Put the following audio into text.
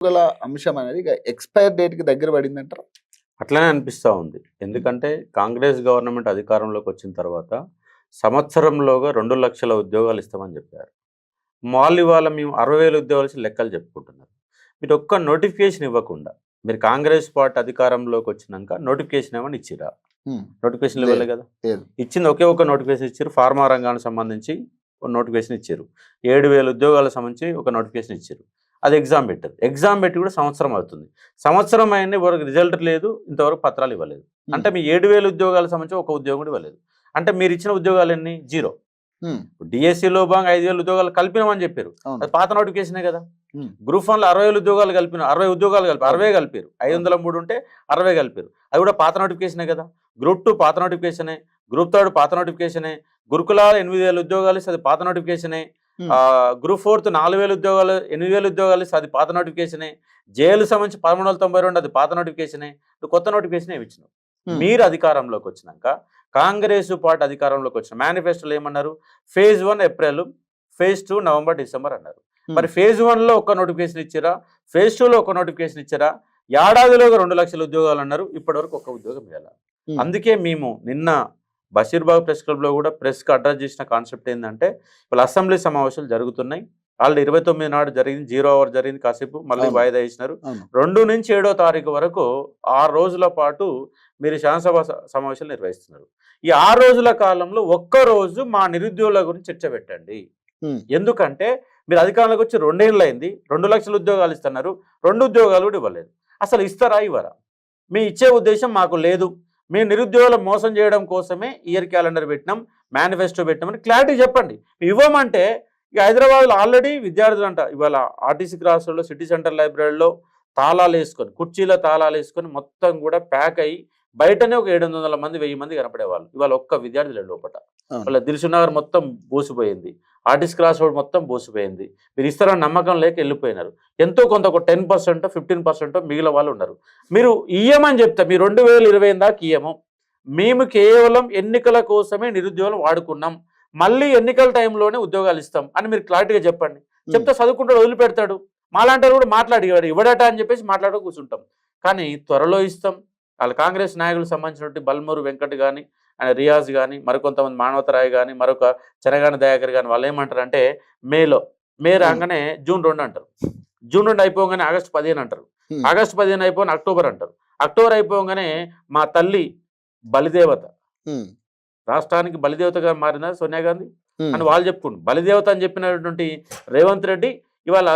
గల అంశం అనేది ఎక్స్పైర్ డేట్‌కి దగ్గర పడిందంటారా? అట్లనే అనిపిస్తా ఉంది. ఎందుకంటే కాంగ్రెస్ గవర్నమెంట్ అధికారంలోకి వచ్చిన తర్వాత సంవత్సరంలోగా 2,00,000 ఉద్యోగాలు ఇస్తామని చెప్పారు. వాళ్ళు ఇవాళ మేము 60,000 ఉద్యోగాలు ఇచ్చి లెక్కలు చెప్పుకుంటున్నారు. మీరు ఒక్క నోటిఫికేషన్ ఇవ్వకుండా మీరు కాంగ్రెస్ పార్టీ అధికారంలోకి వచ్చినాక నోటిఫికేషన్ ఏమని ఇచ్చిరా? నోటిఫికేషన్ ఇవ్వలే కదా. ఇచ్చింది ఒకే ఒక నోటిఫికేషన్ ఇచ్చారు. ఫార్మా రంగానికి సంబంధించి ఒక నోటిఫికేషన్ ఇచ్చారు. 7,000 ఉద్యోగాలకు సంబంధించి ఒక నోటిఫికేషన్ ఇచ్చారు. అది ఎగ్జామ్ పెట్టారు. ఎగ్జామ్ పెట్టి కూడా సంవత్సరం అవుతుంది. సంవత్సరం అయినా వరకు రిజల్ట్ లేదు, ఇంతవరకు పత్రాలు ఇవ్వలేదు. అంటే మీ 7,000 ఉద్యోగాలకు సంబంధించి ఒక ఉద్యోగం కూడా ఇవ్వలేదు. అంటే మీరు ఇచ్చిన ఉద్యోగాలు ఎన్ని? 0. డిఎస్సిలో భాగంగా 5,000 ఉద్యోగాలు కలిపినామని చెప్పారు. అది పాత నోటిఫికేషనే కదా. గ్రూప్ 1లో 60,000 ఉద్యోగాలు కలిపిన 60 ఉద్యోగాలు కలిపి 60 కలిపారు. 503 ఉంటే 60 కలిపారు. అది కూడా పాత నోటిఫికేషనే కదా. గ్రూప్ 2 పాత నోటిఫికేషనే, గ్రూప్ 3 పాత నోటిఫికేషనే, గురుకులాలు 8,000 ఉద్యోగాలు ఇస్తే అది పాత నోటిఫికేషనే, గ్రూప్ 4 4,000 ఉద్యోగాలు 8,000 ఉద్యోగాలు ఇస్తే అది పాత నోటిఫికేషనే, జైలు సంబంధించి 1392 అది పాత నోటిఫికేషనే. కొత్త నోటిఫికేషన్ ఏమి ఇచ్చినావు? మీరు అధికారంలోకి వచ్చినాక కాంగ్రెస్ పార్టీ అధికారంలోకి వచ్చిన మేనిఫెస్టోలో ఏమన్నారు? Phase 1 April, phase 2 November December అన్నారు. మరి ఫేజ్ 1లో ఒక నోటిఫికేషన్ ఇచ్చారా? ఫేజ్ 2లో ఒక నోటిఫికేషన్ ఇచ్చారా? ఏడాదిలోగా 2,00,000 ఉద్యోగాలు అన్నారు. ఇప్పటివరకు ఒక ఉద్యోగం ఇవ్వాలి. అందుకే మేము నిన్న బషీర్బాగ్ ప్రెస్ క్లబ్లో కూడా ప్రెస్కి అడ్రస్ చేసిన కాన్సెప్ట్ ఏంటంటే, ఇప్పుడు అసెంబ్లీ సమావేశాలు జరుగుతున్నాయి. ఆల్రెడీ 29 నాడు జరిగింది, 0 అవర్ జరిగింది, కాసేపు మళ్ళీ వాయిదా ఇచ్చినారు. 2 నుంచి 7వ తారీఖు వరకు 6 రోజుల పాటు మీరు శాసనసభ సమావేశాలు నిర్వహిస్తున్నారు. ఈ 6 రోజుల కాలంలో ఒక్కరోజు మా నిరుద్యోగుల గురించి చర్చ పెట్టండి. ఎందుకంటే మీరు అధికారంలోకి వచ్చి 2 ఏళ్ళు అయింది. 2,00,000 ఉద్యోగాలు ఇస్తున్నారు. 2 ఉద్యోగాలు కూడా ఇవ్వలేదు. అసలు ఇస్తారా ఇవ్వరా? మీ ఇచ్చే ఉద్దేశం మాకు లేదు. మేము నిరుద్యోగులు మోసం చేయడం కోసమే ఇయర్ క్యాలెండర్ పెట్టినాం, మేనిఫెస్టో పెట్టినామని క్లారిటీ చెప్పండి. ఇవ్వమంటే ఇక హైదరాబాద్లో ఆల్రెడీ విద్యార్థులు అంట ఇవాళ ఆర్టీసీ క్రాస్ రోడ్లో సిటీ సెంటర్ లైబ్రరీలో తాళాలు వేసుకొని, కుర్చీలో తాళాలు వేసుకొని మొత్తం కూడా ప్యాక్ అయ్యి బయటనే ఒక 700 మంది 1000 మంది కనపడేవాళ్ళు. ఇవాళ ఒక్క విద్యార్థులు లోపల. వాళ్ళ దిల్సుఖ్నగర్ మొత్తం బోసిపోయింది, ఆర్టీసీ క్రాస్ రోడ్ మొత్తం బోసిపోయింది. మీరు ఇస్తారని నమ్మకం లేక వెళ్ళిపోయినారు. ఎంతో కొంత ఒక 10%, 15% మిగిలిన వాళ్ళు ఉన్నారు. మీరు ఇయ్యమని చెప్తే మీ 2020 దాకా ఇయ్యము, మేము కేవలం ఎన్నికల కోసమే నిరుద్యోగులు వాడుకున్నాం, మళ్ళీ ఎన్నికల టైంలోనే ఉద్యోగాలు ఇస్తాం అని మీరు క్లారిటీగా చెప్పండి. చెప్తే చదువుకుంటాడు, వదిలిపెడతాడు. మాలాంటి కూడా మాట్లాడి ఇవ్వడట అని చెప్పేసి మాట్లాడుతూ కూర్చుంటాం. కానీ త్వరలో ఇస్తాం. వాళ్ళ కాంగ్రెస్ నాయకులకు సంబంధించినటువంటి బల్మూరు వెంకట్ కానీ, ఆయన రియాజ్ కానీ, మరికొంతమంది మానవతరాయ్ కానీ, మరొక చెనగాని దయాకర్ కానీ వాళ్ళు ఏమంటారంటే మే రాగానే జూన్ 2 అంటారు. జూన్ 2 అయిపోగానే ఆగస్టు 15 అంటారు. ఆగస్టు 15 అయిపోగానే అక్టోబర్ అంటారు. అక్టోబర్ అయిపోగానే మా తల్లి బలిదేవత, రాష్ట్రానికి బలిదేవతగా మారిన సోనియా గాంధీ అని వాళ్ళు చెప్పుకుంటారు. బలిదేవత అని చెప్పినటువంటి రేవంత్ రెడ్డి ఇవాళ